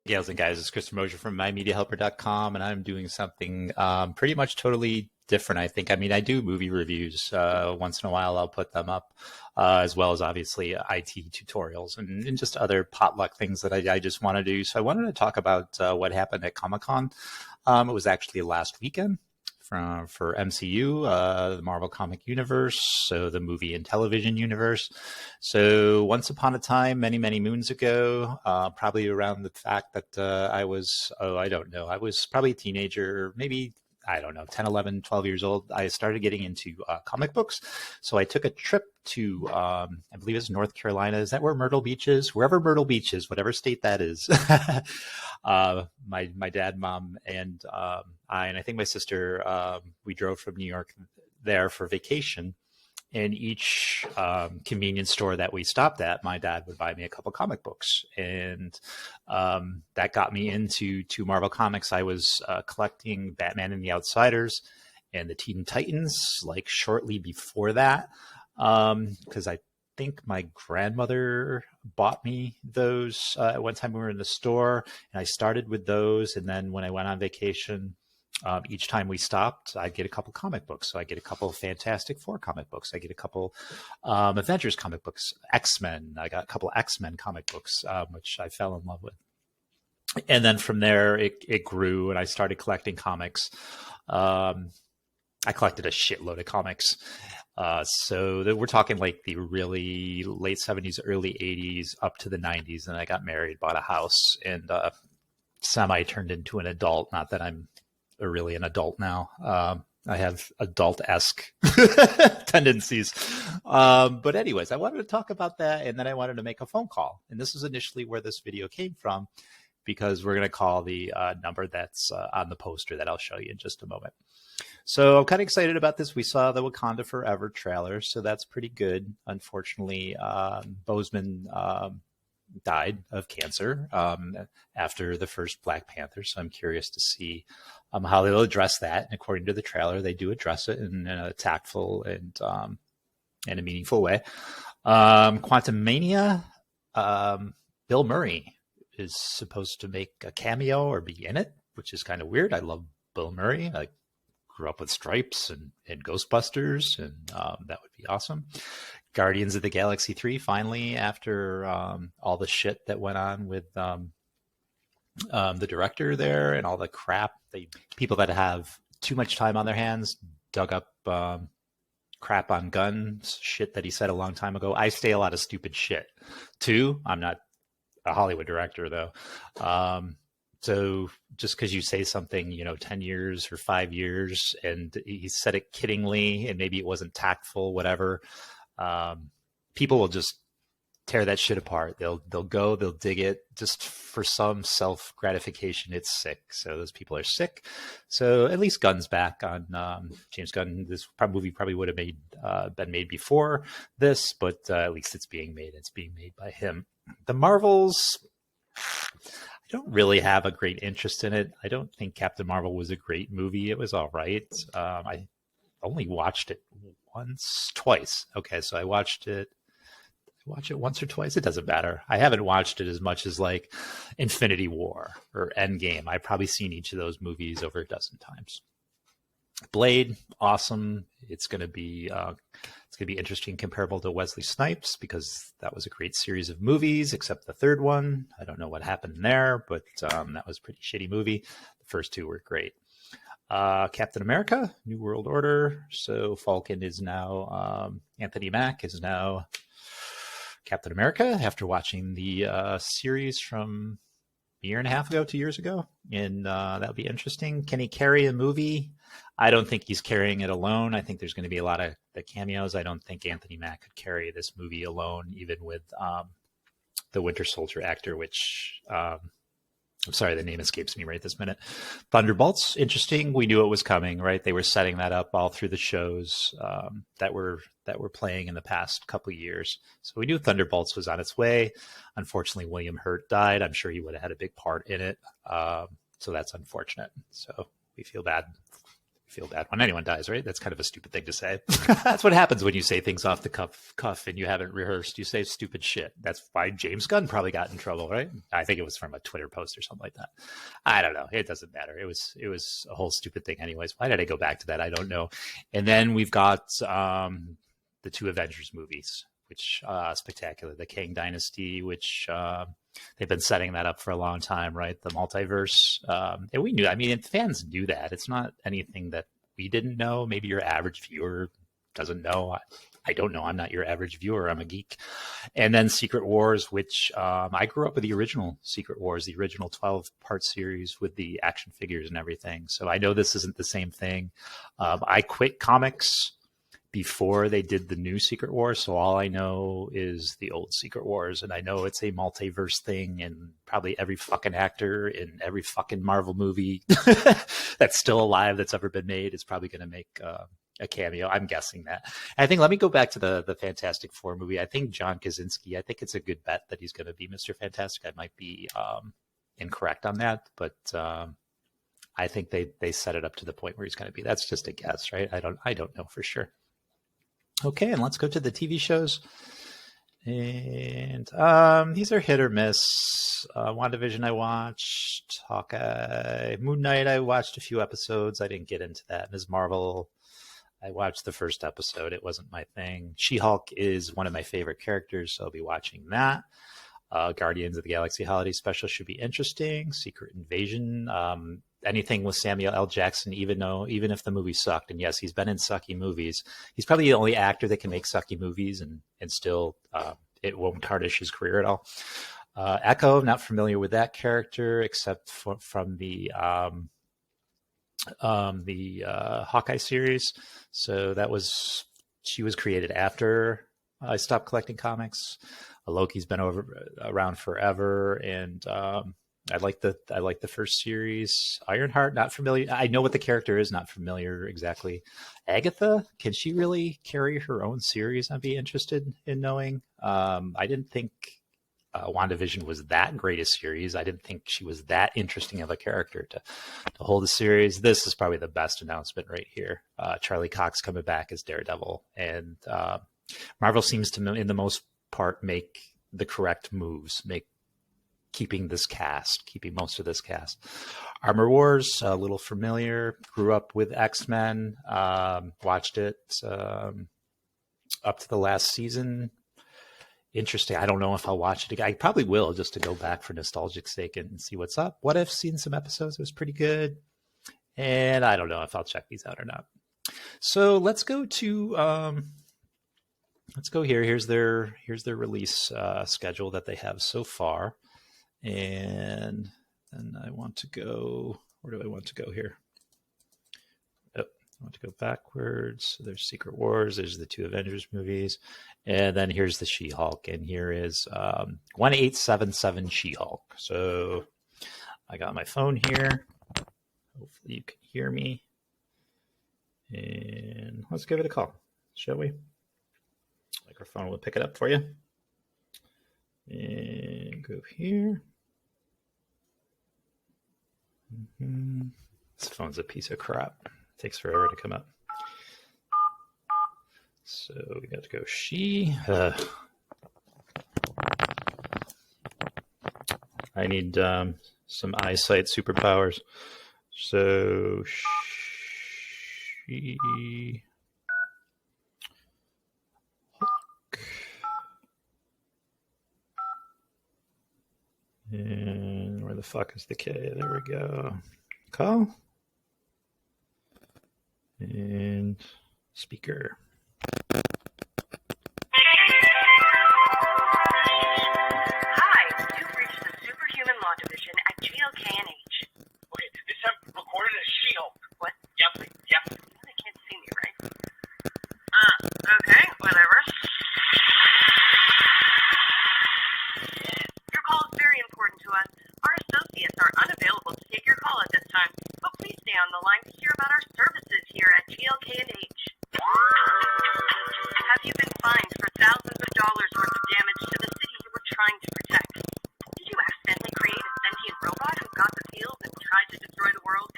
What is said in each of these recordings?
Gals and guys, it's Christopher Mosier from MyMediaHelper.com, and I'm doing something pretty much totally different, I think. I mean, I do movie reviews. Once in a while, I'll put them up, as well as obviously IT tutorials and just other potluck things that I just want to do. So I wanted to talk about what happened at Comic-Con. It was actually last weekend for MCU, the Marvel Comic Universe, so the movie and television universe. So once upon a time, many, many moons ago, probably around the fact that I was, I don't know, I was probably a teenager, maybe, I don't know, 10, 11, 12 years old. I started getting into comic books. So I took a trip to, I believe it's North Carolina. Is that where Myrtle Beach is? Wherever Myrtle Beach is, whatever state that is. My dad, mom, and I think my sister, we drove from New York there for vacation. And each convenience store that we stopped at, my dad would buy me a couple comic books. And that got me into Marvel Comics. I was collecting Batman and the Outsiders and the Teen Titans, like shortly before that, because I think my grandmother bought me those at one time we were in the store. And I started with those. And then when I went on vacation, each time we stopped, I'd get a couple comic books. So I get a couple Fantastic Four comic books. I get a couple Avengers comic books, X-Men. I got a couple X-Men comic books, which I fell in love with. And then from there, it grew, and I started collecting comics. I collected a shitload of comics. So we're talking like the really late 70s, early 80s, up to the 90s. And I got married, bought a house, and semi turned into an adult. Not that I'm really an adult now. I have adult-esque tendencies. But anyways, I wanted to talk about that, and then I wanted to make a phone call. And this is initially where this video came from, because we're going to call the number that's on the poster that I'll show you in just a moment. So I'm kind of excited about this. We saw the Wakanda Forever trailer, so that's pretty good. Unfortunately, Boseman died of cancer after the first Black Panther. So I'm curious to see how they'll address that. And according to the trailer, they do address it in a tactful and in a meaningful way. Quantum Mania, Bill Murray is supposed to make a cameo or be in it, which is kind of weird. I love Bill Murray. I grew up with Stripes and Ghostbusters, and that would be awesome. Guardians of the Galaxy 3, finally, after all the shit that went on with the director there and all the crap. People that have too much time on their hands dug up crap on guns, shit that he said a long time ago. I say a lot of stupid shit, too. I'm not a Hollywood director, though. So just because you say something, 10 years or 5 years, and he said it kiddingly, and maybe it wasn't tactful, whatever, people will just tear that shit apart. They'll dig it just for some self gratification. It's sick. So those people are sick. So at least Gunn's back on James Gunn. This movie probably would have been made before this, but at least it's being made. It's being made by him. The Marvels, I don't really have a great interest in it. I don't think Captain Marvel was a great movie. It was all right. I only watched it twice. Okay, so I watch it once or twice. It doesn't matter. I haven't watched it as much as like Infinity War or Endgame. I've probably seen each of those movies over a dozen times. Blade, awesome. It's going to be interesting, comparable to Wesley Snipes, because that was a great series of movies, except the third one. I don't know what happened there, but that was a pretty shitty movie. The first two were great. Captain America, New World Order. So Falcon is now, Anthony Mack is now Captain America after watching the series from a year and a half ago, 2 years ago. And that'll be interesting. Can he carry a movie? I don't think he's carrying it alone. I think there's going to be a lot of the cameos. I don't think Anthony Mack could carry this movie alone, even with the Winter Soldier actor, which I'm sorry, the name escapes me right this minute. Thunderbolts, interesting. We knew it was coming, right? They were setting that up all through the shows that were playing in the past couple of years. So we knew Thunderbolts was on its way. Unfortunately, William Hurt died. I'm sure he would have had a big part in it. So that's unfortunate. So we feel bad feel bad when anyone dies, right? That's kind of a stupid thing to say. That's what happens when you say things off the cuff and you haven't rehearsed. You say stupid shit. That's why James Gunn probably got in trouble, right? I think it was from a Twitter post or something like that. I don't know. It doesn't matter. It was a whole stupid thing anyways. Why did I go back to that? I don't know. And then we've got the 2 Avengers movies, which spectacular. The Kang Dynasty, which they've been setting that up for a long time, right? The multiverse. And we knew, I mean, fans knew that. It's not anything that we didn't know. Maybe your average viewer doesn't know. I don't know. I'm not your average viewer. I'm a geek. And then Secret Wars, which I grew up with the original Secret Wars, the original 12-part series with the action figures and everything. So I know this isn't the same thing. I quit comics before they did the new Secret Wars, so all I know is the old Secret Wars, and I know it's a multiverse thing, and probably every fucking actor in every fucking Marvel movie that's still alive that's ever been made is probably going to make a cameo. I'm guessing that. And I think, let me go back to the Fantastic Four movie. I think John Krasinski, I think it's a good bet that he's going to be Mr. Fantastic. I might be incorrect on that, but I think they set it up to the point where he's going to be. That's just a guess, right? I don't know for sure. Okay, and let's go to the TV shows. And these are hit or miss. WandaVision I watched. Hawkeye. Moon Knight I watched a few episodes. I didn't get into that. Ms. Marvel, I watched the first episode. It wasn't my thing. She-Hulk is one of my favorite characters, so I'll be watching that. Guardians of the Galaxy Holiday Special should be interesting. Secret Invasion. Anything with Samuel L. Jackson, even if the movie sucked, and yes, he's been in sucky movies. He's probably the only actor that can make sucky movies, and still it won't tarnish his career at all. Echo, not familiar with that character except from the Hawkeye series. So she was created after I stopped collecting comics. Loki's been around forever, and I like the first series. Ironheart, not familiar. I know what the character is, not familiar exactly. Agatha, can she really carry her own series? I'd be interested in knowing. I didn't think WandaVision was that great a series. I didn't think she was that interesting of a character to hold a series. This is probably the best announcement right here. Charlie Cox coming back as Daredevil, and Marvel seems to, in the most part, make the correct moves, keeping most of this cast. Armor Wars, a little familiar. Grew up with X-Men. Watched it up to the last season. Interesting. I don't know if I'll watch it again. I probably will, just to go back for nostalgic sake and see what's up. What If, seen some episodes. It was pretty good. And I don't know if I'll check these out or not. So let's go to here. Here's their release schedule that they have so far. And then I want to go, where do I want to go here? Oh, I want to go backwards. So there's Secret Wars, there's the 2 Avengers movies, and then here's the She-Hulk, and here is 1877 She-Hulk. So I got my phone here. Hopefully you can hear me. And let's give it a call, shall we? Microphone will pick it up for you. And go here. This phone's a piece of crap. It takes forever to come up. So we got to go she. I need some eyesight superpowers. So she. And where the fuck is the K? There we go. Call. And speaker. Hi, you've reached the Superhuman Law Division at GLK&H. Okay, this time recorded as She-Hulk. What? Yep. They can't see me, right? Okay, whatever. Your call is very important to us. Our associates are unavailable to take your call at this time, but please stay on the line to hear about our services here at GLK&H. Have you been fined for thousands of dollars worth of damage to the city you were trying to protect? Did you accidentally create a sentient robot who got the feels and tried to destroy the world?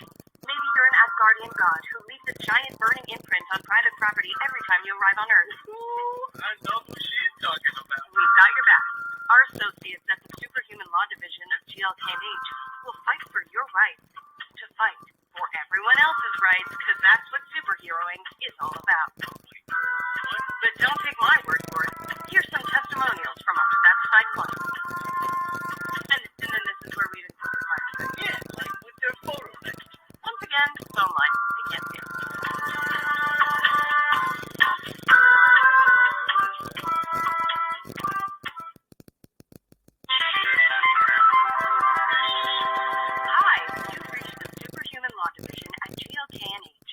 Maybe you're an Asgardian god who leaves a giant burning imprint on private property every time you arrive on Earth. I know who she's talking about. We've got your back. Our associates at the Superhuman Law Division of GLK&H will fight for your rights. To fight for everyone else's rights, because that's what superheroing is all about. But don't take my word for it. Here's some testimonials from our satisfied clients. And then this is where we insert my thing. Yeah, like with their photo next. Once again, phone line. Begin. Hi, you've reached the Superhuman Law Division at GLK&H.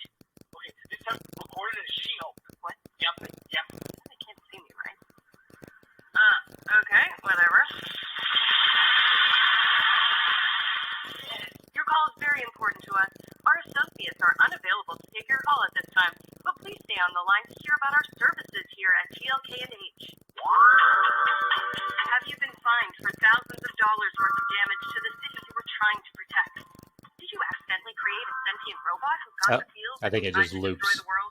Okay, this time recorded as She-Hulk. What? Yep. They can't see me, right? Okay, whatever. Your call is very important to us. Our associates are unavailable to take your call at this time, but please stay on the line to hear about our services here at GLK&H. Have you been fined for thousands of dollars worth of damage to the city you were trying to protect? Did you accidentally create a sentient robot who got the field I think it and just tried to loops. destroy the world?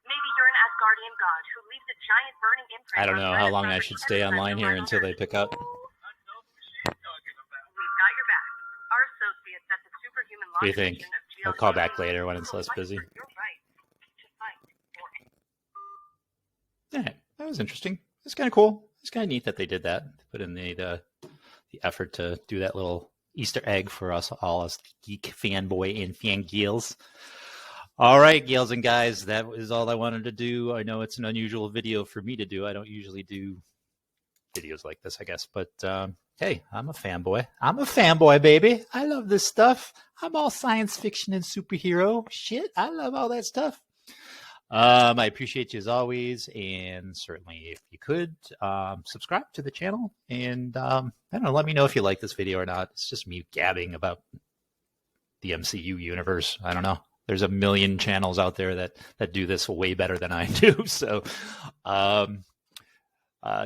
Maybe you're an Asgardian god who leaves a giant burning imprint. I don't know on how private long I property should stay every time online you here arrive on until they Earth. pick up. I know who she's talking about. We've got your back. Our associates at the Superhuman Law What do you think? Division of I'll call GLK&H back later when it's will less fight busy. for your rights to fight for it. Yeah, that was interesting. It's kind of cool. It's kind of neat that they did that. They put in the effort to do that little Easter egg for us all as geek fanboy and fangirls. All right, gals and guys, that is all I wanted to do. I know it's an unusual video for me to do. I don't usually do videos like this, I guess. But hey, I'm a fanboy. I'm a fanboy, baby. I love this stuff. I'm all science fiction and superhero shit. I love all that stuff. I appreciate you as always, and certainly if you could subscribe to the channel, and I don't know, let me know if you like this video or not. It's just me gabbing about the MCU universe. I don't know. There's a million channels out there that do this way better than I do. So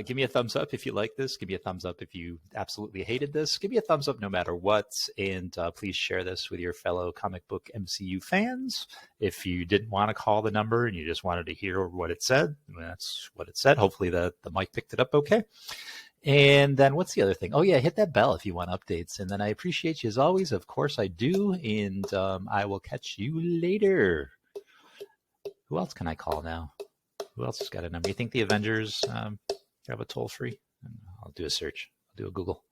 give me a thumbs up if you like this. Give me a thumbs up if you absolutely hated this. Give me a thumbs up no matter what. And please share this with your fellow comic book MCU fans. If you didn't want to call the number and you just wanted to hear what it said, that's what it said. Hopefully the mic picked it up okay. And then what's the other thing? Oh, yeah, hit that bell if you want updates. And then I appreciate you as always. Of course I do. And I will catch you later. Who else can I call now? Who else has got a number? You think the Avengers have a toll free? I'll do a search. I'll do a Google.